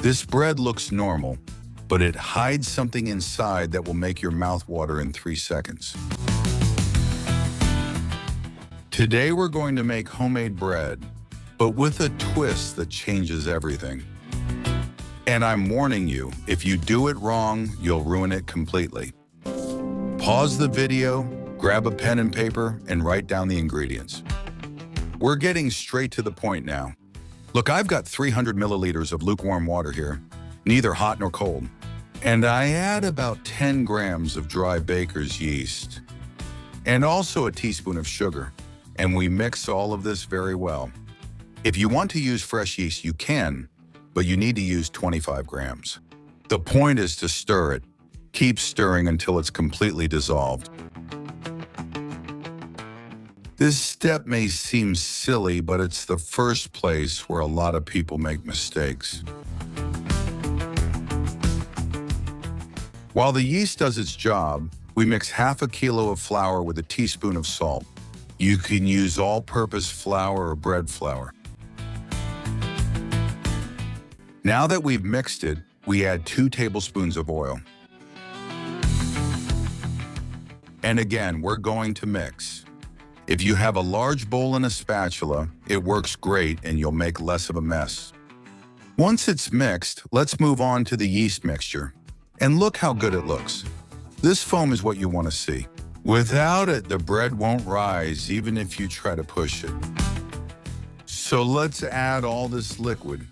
This bread looks normal, but it hides something inside that will make your mouth water in 3 seconds. Today we're going to make homemade bread, but with a twist that changes everything. And I'm warning you, if you do it wrong, you'll ruin it completely. Pause the video, grab a pen and paper, and write down the ingredients. We're getting straight to the point now. Look, I've got 300 milliliters of lukewarm water here, neither hot nor cold. And I add about 10 grams of dry baker's yeast, and also a teaspoon of sugar. And we mix all of this very well. If you want to use fresh yeast, you can, but you need to use 25 grams. The point is to stir it. Keep stirring until it's completely dissolved. This step may seem silly, but it's the first place where a lot of people make mistakes. While the yeast does its job, we mix half a kilo of flour with a teaspoon of salt. You can use all-purpose flour or bread flour. Now that we've mixed it, we add 2 tablespoons of oil. And again, we're going to mix. If you have a large bowl and a spatula, it works great and you'll make less of a mess. Once it's mixed, let's move on to the yeast mixture. And look how good it looks. This foam is what you want to see. Without it, the bread won't rise even if you try to push it. So let's add all this liquid.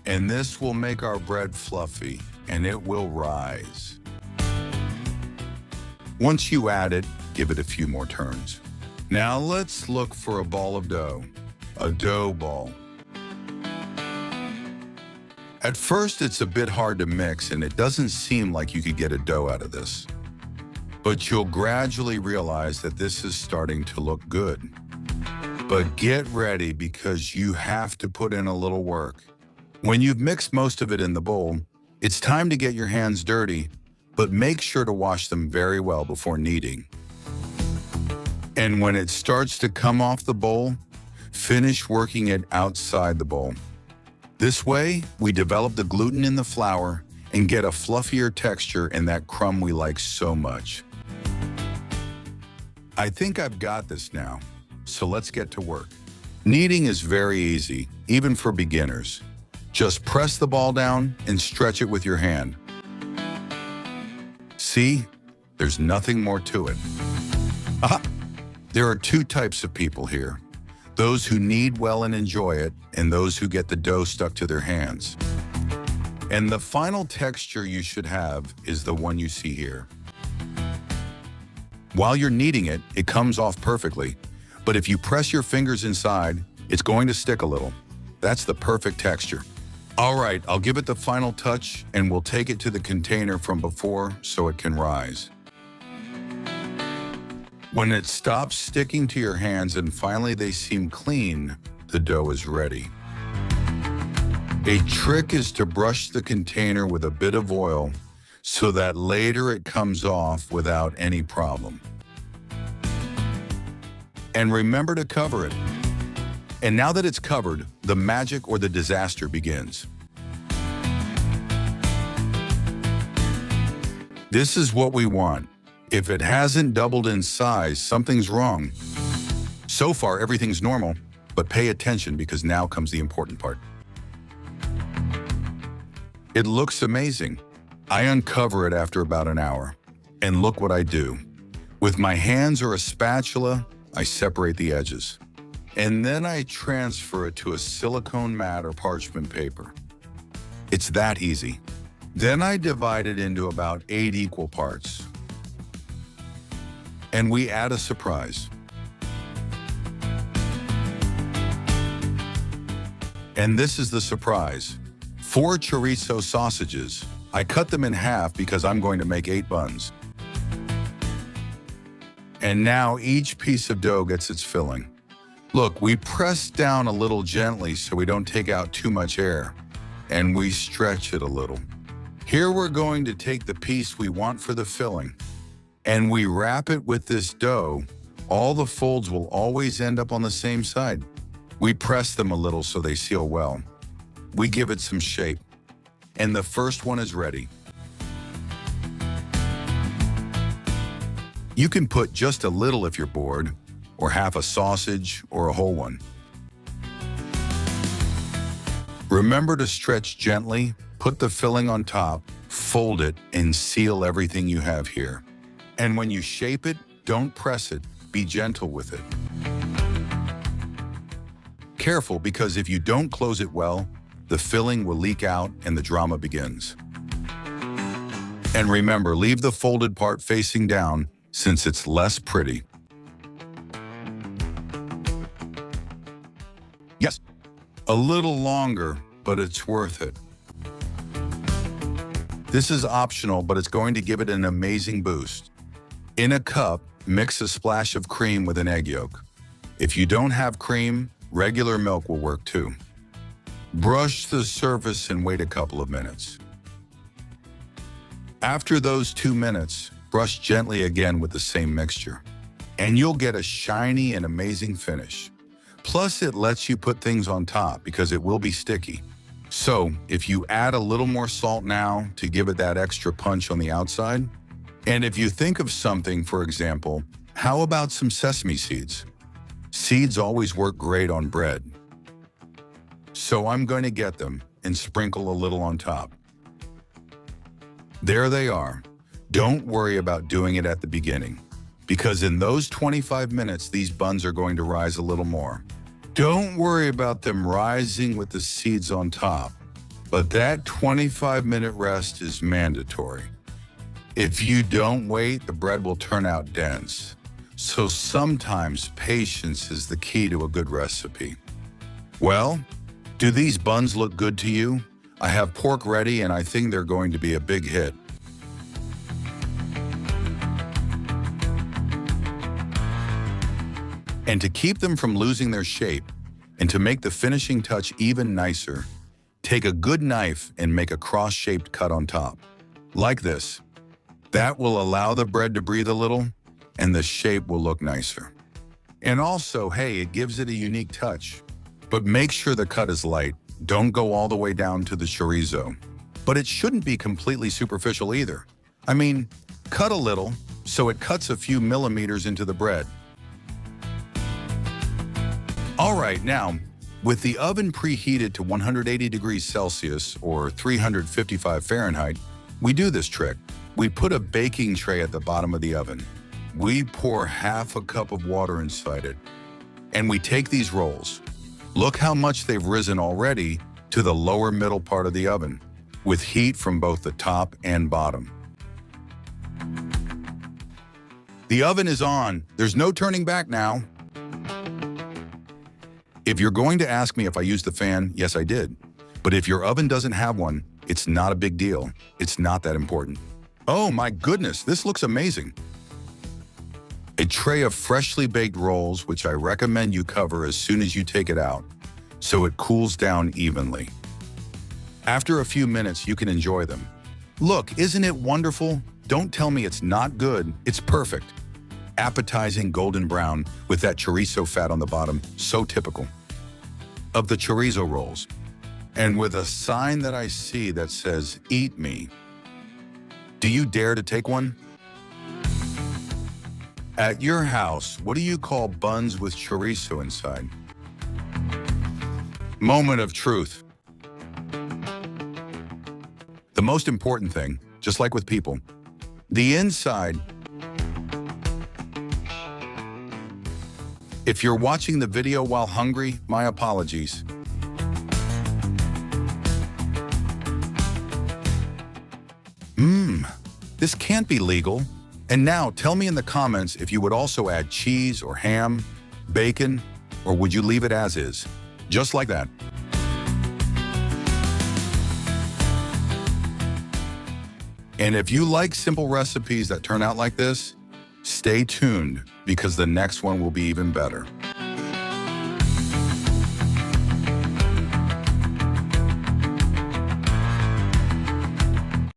And this will make our bread fluffy and it will rise. Once you add it, give it a few more turns. Now let's look for a ball of dough, a dough ball. At first, it's a bit hard to mix and it doesn't seem like you could get a dough out of this. But you'll gradually realize that this is starting to look good. But get ready because you have to put in a little work. When you've mixed most of it in the bowl, it's time to get your hands dirty, but make sure to wash them very well before kneading. And when it starts to come off the bowl, finish working it outside the bowl. This way, we develop the gluten in the flour and get a fluffier texture and that crumb we like so much. I think I've got this now, so let's get to work. Kneading is very easy, even for beginners. Just press the ball down and stretch it with your hand. See? There's nothing more to it. Aha! There are 2 types of people here. Those who knead well and enjoy it, and those who get the dough stuck to their hands. And the final texture you should have is the one you see here. While you're kneading it, it comes off perfectly, but if you press your fingers inside, it's going to stick a little. That's the perfect texture. All right, I'll give it the final touch and we'll take it to the container from before so it can rise. When it stops sticking to your hands and finally they seem clean, the dough is ready. A trick is to brush the container with a bit of oil so that later it comes off without any problem. And remember to cover it. And now that it's covered, the magic or the disaster begins. This is what we want. If it hasn't doubled in size, something's wrong. So far, everything's normal, but pay attention because now comes the important part. It looks amazing. I uncover it after about an hour, and look what I do. With my hands or a spatula, I separate the edges. And then I transfer it to a silicone mat or parchment paper. It's that easy. Then I divide it into about 8 equal parts. And we add a surprise. And this is the surprise. 4 chorizo sausages. I cut them in half because I'm going to make 8 buns. And now each piece of dough gets its filling. Look, we press down a little gently so we don't take out too much air. And we stretch it a little. Here we're going to take the piece we want for the filling. And we wrap it with this dough. All the folds will always end up on the same side. We press them a little so they seal well. We give it some shape. and the first one is ready. You can put just a little if you're bored, or half a sausage or a whole one. Remember to stretch gently, put the filling on top, fold it, and seal everything you have here. And when you shape it, don't press it, be gentle with it. Careful, because if you don't close it well, the filling will leak out and the drama begins. And remember, leave the folded part facing down since it's less pretty. Yes, a little longer, but it's worth it. This is optional, but it's going to give it an amazing boost. In a cup, mix a splash of cream with an egg yolk. If you don't have cream, regular milk will work too. Brush the surface and wait a couple of minutes. After those 2 minutes, brush gently again with the same mixture, and you'll get a shiny and amazing finish. Plus, it lets you put things on top because it will be sticky. So, if you add a little more salt now to give it that extra punch on the outside, and if you think of something, for example, how about some sesame seeds? Seeds always work great on bread. So I'm going to get them and sprinkle a little on top. There they are. Don't worry about doing it at the beginning, because in those 25 minutes, these buns are going to rise a little more. Don't worry about them rising with the seeds on top, but that 25-minute rest is mandatory. If you don't wait, the bread will turn out dense. So sometimes patience is the key to a good recipe. Well, do these buns look good to you? I have pork ready and I think they're going to be a big hit. And to keep them from losing their shape, and to make the finishing touch even nicer, take a good knife and make a cross-shaped cut on top, like this. That will allow the bread to breathe a little, and the shape will look nicer. And also, hey, it gives it a unique touch. But make sure the cut is light. Don't go all the way down to the chorizo. But it shouldn't be completely superficial either. I mean, cut a little, so it cuts a few millimeters into the bread. All right, now, with the oven preheated to 180 degrees Celsius or 355 Fahrenheit, we do this trick. We put a baking tray at the bottom of the oven. We pour half a cup of water inside it, and we take these rolls. Look how much they've risen already to the lower middle part of the oven, with heat from both the top and bottom. The oven is on. There's no turning back now. If you're going to ask me if I used the fan, yes, I did. But if your oven doesn't have one, it's not a big deal. It's not that important. Oh my goodness, this looks amazing. A tray of freshly baked rolls, which I recommend you cover as soon as you take it out, so it cools down evenly. After a few minutes, you can enjoy them. Look, isn't it wonderful? Don't tell me it's not good, it's perfect. Appetizing golden brown with that chorizo fat on the bottom, so typical of the chorizo rolls. And with a sign that I see that says, "Eat me." Do you dare to take one? At your house, what do you call buns with chorizo inside? Moment of truth. The most important thing, just like with people, the inside. If you're watching the video while hungry, my apologies. This can't be legal. And now tell me in the comments if you would also add cheese or ham, bacon, or would you leave it as is? Just like that. And if you like simple recipes that turn out like this, stay tuned because the next one will be even better.